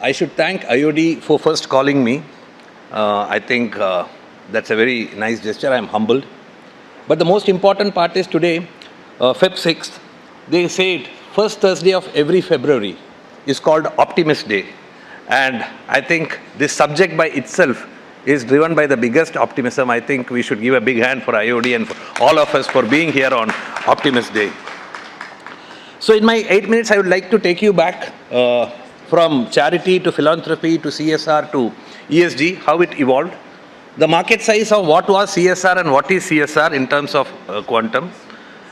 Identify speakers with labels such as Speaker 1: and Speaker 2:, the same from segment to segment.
Speaker 1: I should thank IOD for first calling me. I think that's a very nice gesture. I'm humbled. But the most important part is today, Feb 6th, they said first Thursday of every February is called Optimist Day. And I think this subject by itself is driven by the biggest optimism. I think we should give a big hand for IOD and for all of us for being here on Optimist Day. So in my 8 minutes, I would like to take you back from charity to philanthropy to CSR to ESG, how it evolved, the market size of what was CSR and what is CSR in terms of quantum.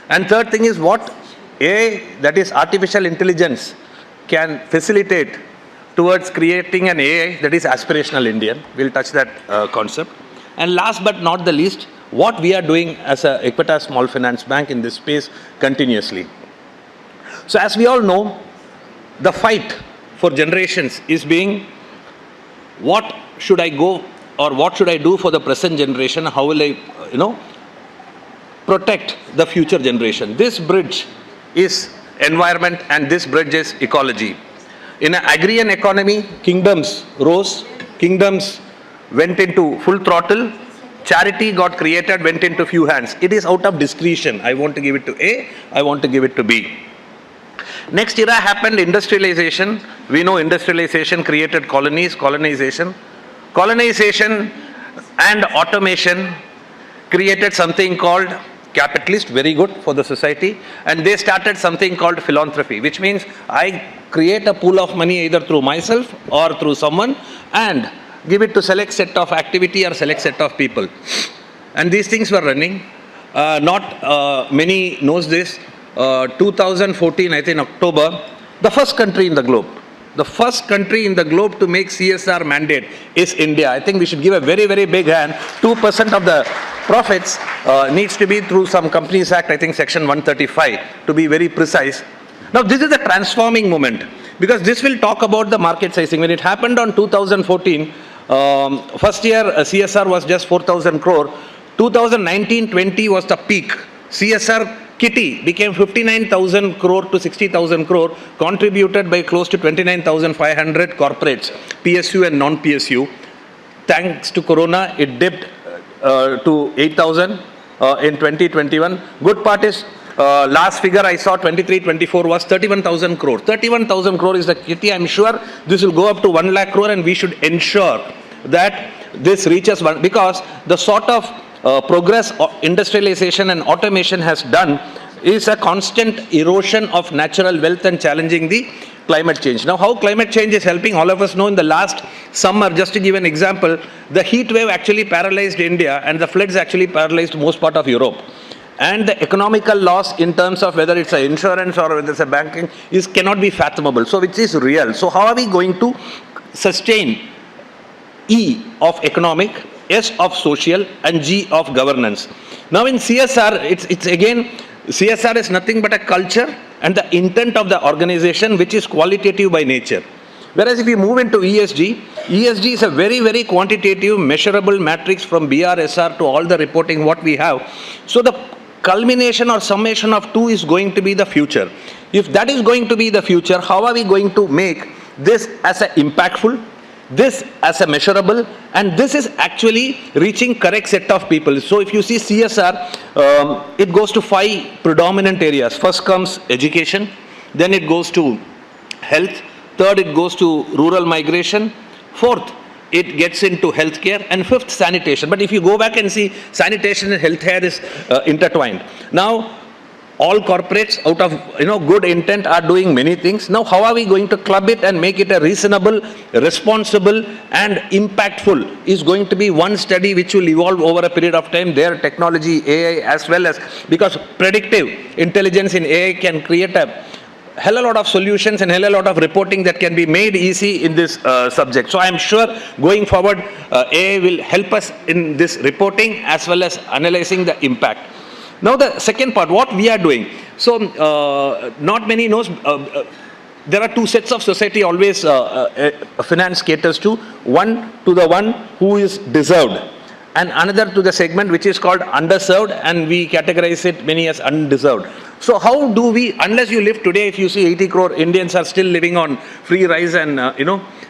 Speaker 1: And third thing is what AI, that is artificial intelligence, can facilitate towards creating an AI that is aspirational Indian. We'll touch that concept. And last but not the least, what we are doing as a Equitas Small Finance Bank in this space continuously. So as we all know, the fight for generations is being, what should I go or what should I do for the present generation? How will I, protect the future generation? This bridge is environment and this bridge is ecology. In an agrarian economy, kingdoms rose, kingdoms went into full throttle, charity got created, went into few hands. It is out of discretion. I want to give it to A, I want to give it to B. Next era happened industrialization. We know industrialization created colonies, colonization. Colonization and automation created something called capitalist, very good for the society, and they started something called philanthropy, which means I create a pool of money either through myself or through someone and give it to select set of activity or select set of people. And these things were running. Not many knows this. 2014, I think October, the first country in the globe to make CSR mandate is India. I think we should give a very, very big hand. 2% of the profits needs to be through some Companies Act, I think Section 135, to be very precise. Now, this is a transforming moment because this will talk about the market sizing. When it happened on 2014, first year CSR was just 4,000 crore. 2019-20 was the peak. CSR kitty became 59,000 crore to 60,000 crore, contributed by close to 29,500 corporates, PSU and non-PSU. Thanks to Corona, it dipped to 8,000 in 2021. Good part is, last figure I saw, 23-24 was 31,000 crore. 31,000 crore is the kitty. I'm sure this will go up to 1 lakh crore and we should ensure that this reaches one, because the sort of progress industrialization and automation has done is a constant erosion of natural wealth and challenging the climate change. Now, how climate change is helping, all of us know in the last summer, just to give an example, the heat wave actually paralyzed India and the floods actually paralyzed most part of Europe. And the economical loss in terms of whether it's an insurance or whether it's a banking cannot be fathomable. So which is real. So how are we going to sustain E of economic, S of social and G of governance? Now in CSR, it's again, CSR is nothing but a culture and the intent of the organization, which is qualitative by nature. Whereas if you move into ESG, ESG is a very, very quantitative, measurable matrix from BRSR to all the reporting what we have. So the culmination or summation of two is going to be the future. If that is going to be the future, how are we going to make this as a impactful, this as a measurable, and this is actually reaching correct set of people? So if you see CSR, it goes to 5 predominant areas. First comes education, then it goes to health, third it goes to rural migration, fourth it gets into healthcare, and fifth sanitation. But if you go back and see, sanitation and healthcare is intertwined. Now all corporates out of good intent are doing many things. Now how are we going to club it and make it a reasonable, responsible and impactful is going to be one study which will evolve over a period of time. Their technology, AI as well as, because predictive intelligence in AI can create a hell a lot of solutions and hell a lot of reporting that can be made easy in this subject. So I am sure going forward AI will help us in this reporting as well as analyzing the impact. Now the second part, what we are doing. So not many knows, there are two sets of society always finance caters to. One to the one who is deserved, and another to the segment which is called underserved, and we categorize it many as undeserved. So how do we, unless you live today, if you see 80 crore Indians are still living on free rice and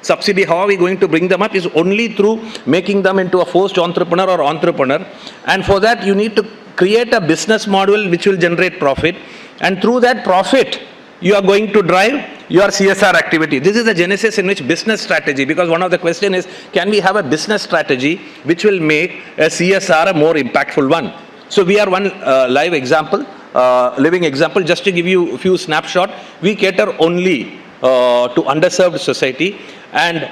Speaker 1: subsidy, how are we going to bring them up is only through making them into a forced entrepreneur or entrepreneur. And for that, you need to create a business model which will generate profit. And through that profit, you are going to drive your CSR activity. This is the genesis in which business strategy, because one of the question is, can we have a business strategy which will make a CSR a more impactful one? So we are one live example, living example. Just to give you a few snapshot, we cater only to underserved society, and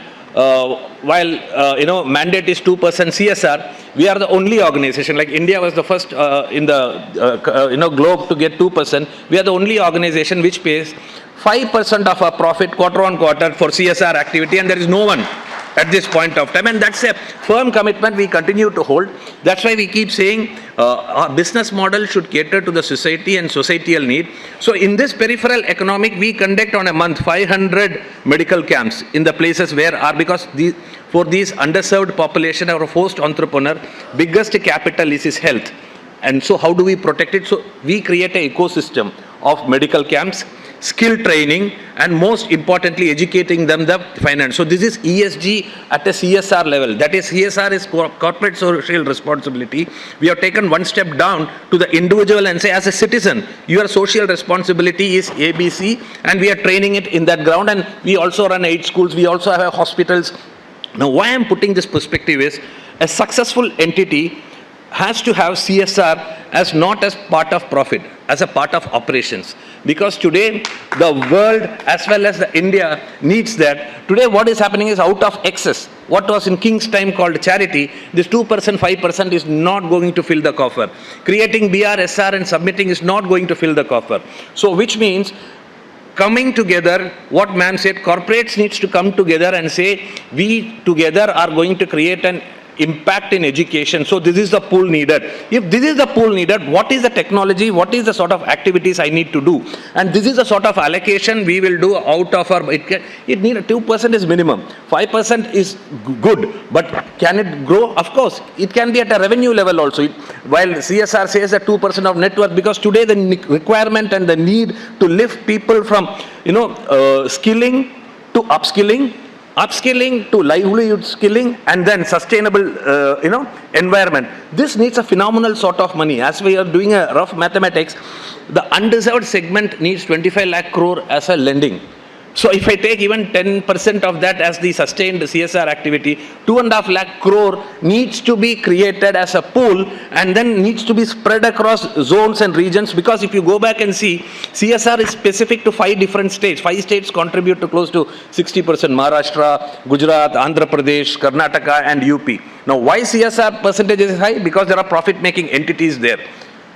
Speaker 1: while mandate is 2% CSR, we are the only organization. Like India was the first in the globe to get 2%. We are the only organization which pays 5% of our profit quarter on quarter for CSR activity, and there is no one at this point of time, and that's a firm commitment we continue to hold. That's why we keep saying our business model should cater to the society and societal need. So in this peripheral economic, we conduct on a month 500 medical camps in the places where are, because for these underserved population or forced entrepreneur, biggest capital is his health. And so how do we protect it? So we create an ecosystem of medical camps, skill training, and most importantly, educating them the finance. So this is ESG at a CSR level. That is, CSR is corporate social responsibility. We have taken one step down to the individual and say, as a citizen, your social responsibility is ABC, and we are training it in that ground. And we also run 8 schools. We also have hospitals. Now, why I'm putting this perspective is, a successful entity has to have CSR as not as part of profit, as a part of operations. Because today, the world as well as the India needs that. Today, what is happening is, out of excess, what was in King's time called charity, this 2%, 5% is not going to fill the coffer. Creating BRSR and submitting is not going to fill the coffer. So, which means, coming together, what ma'am said, corporates needs to come together and say, we together are going to create an impact in education. So this is the pool needed. If this is the pool needed, what is the technology, what is the sort of activities I need to do? And this is the sort of allocation we will do out of our, it need 2% is minimum, 5% is good, but can it grow? Of course, it can be at a revenue level also. While CSR says that 2% of net worth, because today the requirement and the need to lift people from, skilling to upskilling to livelihood skilling, and then sustainable, environment. This needs a phenomenal sort of money. As we are doing a rough mathematics, the undeserved segment needs 25 lakh crore as a lending. So if I take even 10% of that as the sustained CSR activity, 2.5 lakh crore needs to be created as a pool, and then needs to be spread across zones and regions. Because if you go back and see, CSR is specific to 5 different states. 5 states contribute to close to 60%: Maharashtra, Gujarat, Andhra Pradesh, Karnataka, and UP. Now, why CSR percentage is high? Because there are profit-making entities there.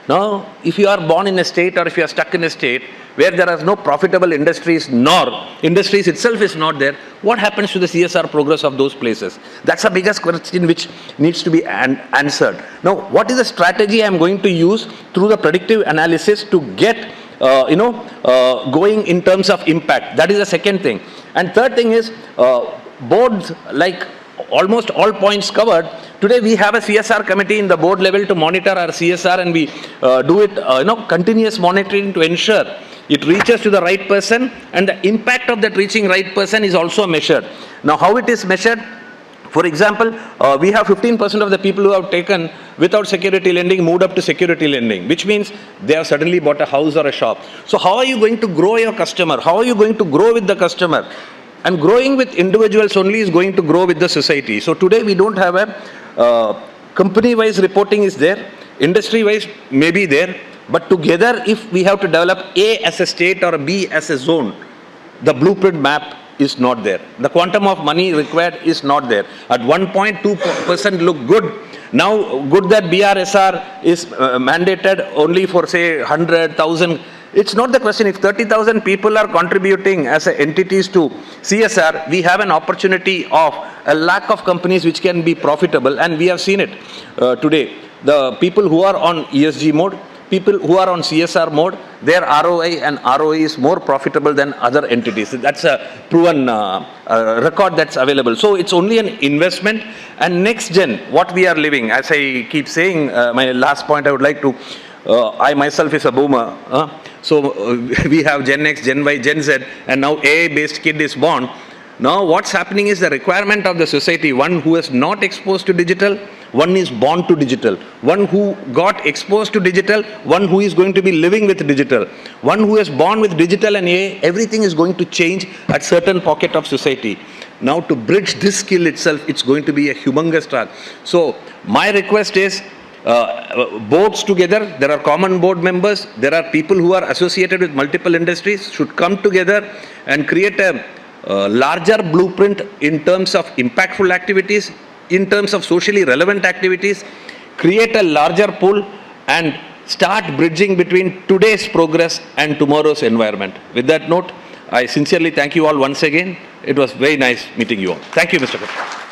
Speaker 1: Now, if you are born in a state, or if you are stuck in a state where there are no profitable industries, nor industries itself is not there, what happens to the CSR progress of those places? That's the biggest question which needs to be answered. Now, what is the strategy I am going to use through the predictive analysis to get going in terms of impact? That is the second thing. And third thing is, boards, like almost all points covered. Today we have a CSR committee in the board level to monitor our CSR, and we do it, continuous monitoring to ensure it reaches to the right person, and the impact of that reaching right person is also measured. Now, how it is measured? For example, we have 15% of the people who have taken without security lending moved up to security lending, which means they have suddenly bought a house or a shop. So how are you going to grow your customer? How are you going to grow with the customer? And growing with individuals only is going to grow with the society. So today we don't have a company-wise reporting is there, industry-wise may be there, but together if we have to develop A as a state or B as a zone, the blueprint map is not there. The quantum of money required is not there. At 1.2% look good. Now, good that BRSR is mandated only for say 100,000. It's not the question. If 30,000 people are contributing as entities to CSR, we have an opportunity of a lack of companies which can be profitable, and we have seen it today. The people who are on ESG mode, people who are on CSR mode, their ROI and ROE is more profitable than other entities. That's a proven record that's available. So it's only an investment. And next gen, what we are living, as I keep saying, my last point I would like to, I myself is a boomer. So we have Gen X, Gen Y, Gen Z, and now AI-based kid is born. Now what's happening is the requirement of the society, one who is not exposed to digital, one is born to digital, one who got exposed to digital, one who is going to be living with digital, one who is born with digital and AI, everything is going to change at certain pocket of society. Now to bridge this skill itself, it's going to be a humongous task. So my request is, boards together, there are common board members, there are people who are associated with multiple industries, should come together and create a larger blueprint in terms of impactful activities, in terms of socially relevant activities, create a larger pool and start bridging between today's progress and tomorrow's environment. With that note, I sincerely thank you all once again. It was very nice meeting you all. Thank you, Mr. Kapil.